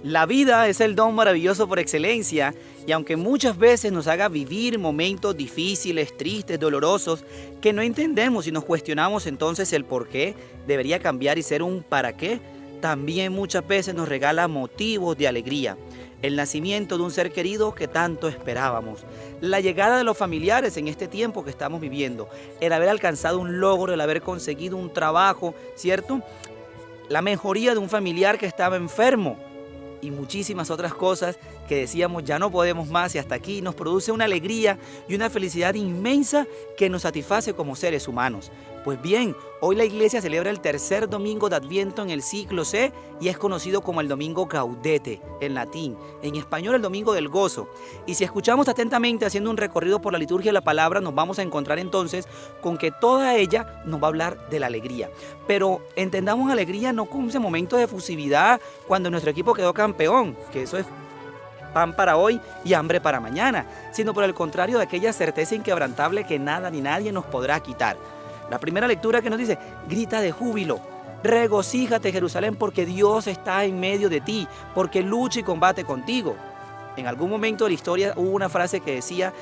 La vida es el don maravilloso por excelencia y aunque muchas veces nos haga vivir momentos difíciles, tristes, dolorosos, que no entendemos y nos cuestionamos entonces el por qué, debería cambiar y ser un para qué, también muchas veces nos regala motivos de alegría. El nacimiento de un ser querido que tanto esperábamos, la llegada de los familiares en este tiempo que estamos viviendo, el haber alcanzado un logro, el haber conseguido un trabajo, ¿cierto? La mejoría de un familiar que estaba enfermo y muchísimas otras cosas que decíamos ya no podemos más y hasta aquí nos produce una alegría y una felicidad inmensa que nos satisface como seres humanos. Pues bien, hoy la iglesia celebra el tercer domingo de Adviento en el ciclo C y es conocido como el domingo Gaudete en latín, en español el domingo del gozo. Y si escuchamos atentamente haciendo un recorrido por la liturgia de la palabra, nos vamos a encontrar entonces con que toda ella nos va a hablar de la alegría. Pero entendamos alegría no como ese momento de efusividad cuando nuestro equipo quedó campeón, que eso es pan para hoy y hambre para mañana, sino por el contrario de aquella certeza inquebrantable que nada ni nadie nos podrá quitar. La primera lectura que nos dice, grita de júbilo, regocíjate Jerusalén porque Dios está en medio de ti, porque lucha y combate contigo. En algún momento de la historia hubo una frase que decía,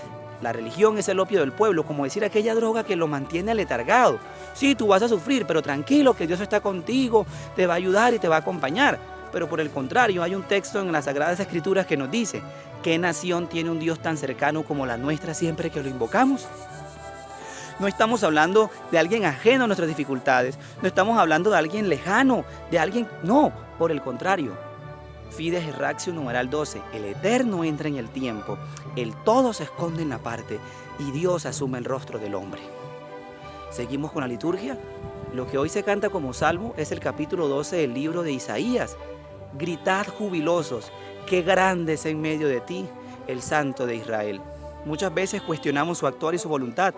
la religión es el opio del pueblo, como decir aquella droga que lo mantiene aletargado. Sí, tú vas a sufrir, pero tranquilo que Dios está contigo, te va a ayudar y te va a acompañar. Pero por el contrario, hay un texto en las Sagradas Escrituras que nos dice, ¿qué nación tiene un Dios tan cercano como la nuestra siempre que lo invocamos? No estamos hablando de alguien ajeno a nuestras dificultades, no estamos hablando de alguien lejano, de alguien, no, por el contrario. Fides Ratio numeral 12, el eterno entra en el tiempo, el todo se esconde en la parte y Dios asume el rostro del hombre. Seguimos con la liturgia. Lo que hoy se canta como salmo es el capítulo 12 del libro de Isaías. Gritad jubilosos, qué grande es en medio de ti el Santo de Israel. Muchas veces cuestionamos su actuar y su voluntad,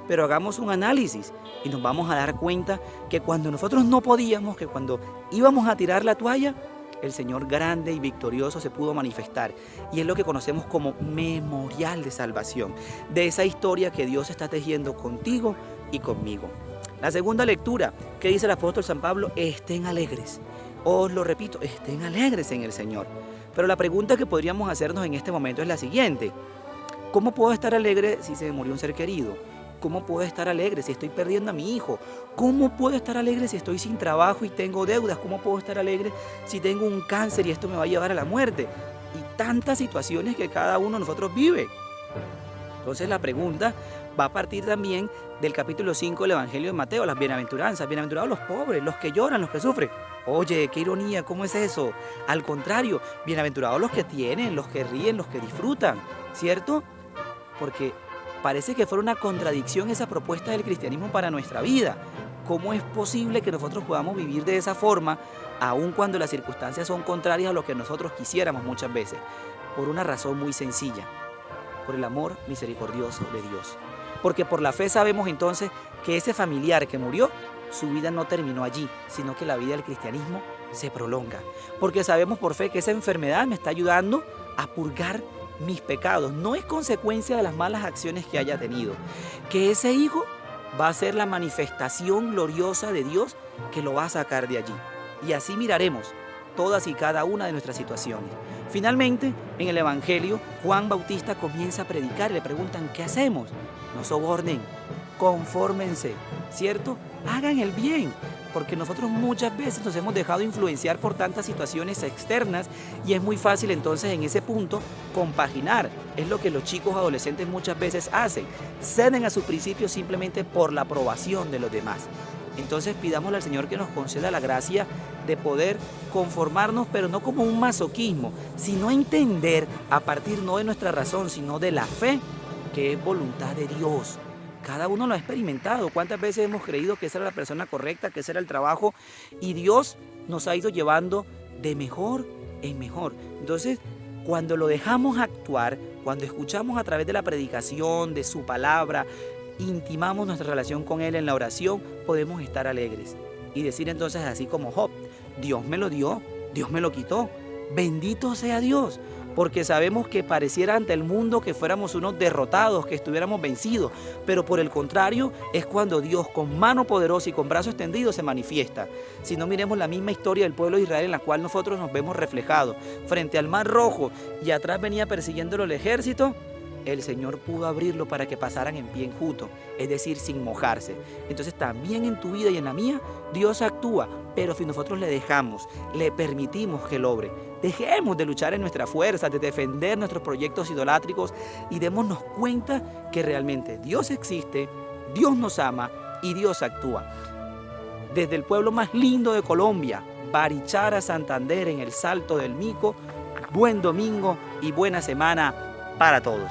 pero hagamos un análisis y nos vamos a dar cuenta que cuando nosotros no podíamos, que cuando íbamos a tirar la toalla, el Señor grande y victorioso se pudo manifestar. Y es lo que conocemos como memorial de salvación, de esa historia que Dios está tejiendo contigo y conmigo. La segunda lectura, que dice el apóstol San Pablo, estén alegres. Os lo repito, estén alegres en el Señor. Pero la pregunta que podríamos hacernos en este momento es la siguiente. ¿Cómo puedo estar alegre si se me murió un ser querido? ¿Cómo puedo estar alegre si estoy perdiendo a mi hijo? ¿Cómo puedo estar alegre si estoy sin trabajo y tengo deudas? ¿Cómo puedo estar alegre si tengo un cáncer y esto me va a llevar a la muerte? Y tantas situaciones que cada uno de nosotros vive. Entonces la pregunta va a partir también del capítulo 5 del Evangelio de Mateo, las bienaventuranzas. Bienaventurados los pobres, los que lloran, los que sufren. Oye, qué ironía, ¿cómo es eso? Al contrario, bienaventurados los que tienen, los que ríen, los que disfrutan, ¿cierto? Porque parece que fuera una contradicción esa propuesta del cristianismo para nuestra vida. ¿Cómo es posible que nosotros podamos vivir de esa forma, aun cuando las circunstancias son contrarias a lo que nosotros quisiéramos muchas veces? Por una razón muy sencilla, por el amor misericordioso de Dios. Porque por la fe sabemos entonces que ese familiar que murió, su vida no terminó allí, sino que la vida del cristianismo se prolonga. Porque sabemos por fe que esa enfermedad me está ayudando a purgar mis pecados. No es consecuencia de las malas acciones que haya tenido. Que ese hijo va a ser la manifestación gloriosa de Dios que lo va a sacar de allí. Y así miraremos todas y cada una de nuestras situaciones. Finalmente, en el Evangelio, Juan Bautista comienza a predicar y le preguntan, ¿qué hacemos? No sobornen, confórmense, ¿cierto? Hagan el bien, porque nosotros muchas veces nos hemos dejado influenciar por tantas situaciones externas y es muy fácil entonces en ese punto compaginar. Es lo que los chicos adolescentes muchas veces hacen, ceden a sus principios simplemente por la aprobación de los demás. Entonces pidámosle al Señor que nos conceda la gracia de poder conformarnos, pero no como un masoquismo, sino entender a partir no de nuestra razón, sino de la fe, que es voluntad de Dios. Cada uno lo ha experimentado. ¿Cuántas veces hemos creído que esa era la persona correcta, que ese era el trabajo? Y Dios nos ha ido llevando de mejor en mejor. Entonces, cuando lo dejamos actuar, cuando escuchamos a través de la predicación, de su palabra, intimamos nuestra relación con Él en la oración, podemos estar alegres. Y decir entonces así como Job, Dios me lo dio, Dios me lo quitó. Bendito sea Dios. porque sabemos que pareciera ante el mundo que fuéramos unos derrotados, que estuviéramos vencidos, pero por el contrario es cuando Dios con mano poderosa y con brazo extendido se manifiesta. Si no, miremos la misma historia del pueblo de Israel en la cual nosotros nos vemos reflejados. Frente al Mar Rojo y atrás venía persiguiéndolo el ejército, el Señor pudo abrirlo para que pasaran en pie enjuto, es decir, sin mojarse. Entonces también en tu vida y en la mía, Dios actúa, pero si nosotros le dejamos, le permitimos que Él obre. Dejemos de luchar en nuestra fuerza, de defender nuestros proyectos idolátricos y démonos cuenta que realmente Dios existe, Dios nos ama y Dios actúa. Desde el pueblo más lindo de Colombia, Barichara, Santander, en el Salto del Mico, buen domingo y buena semana para todos.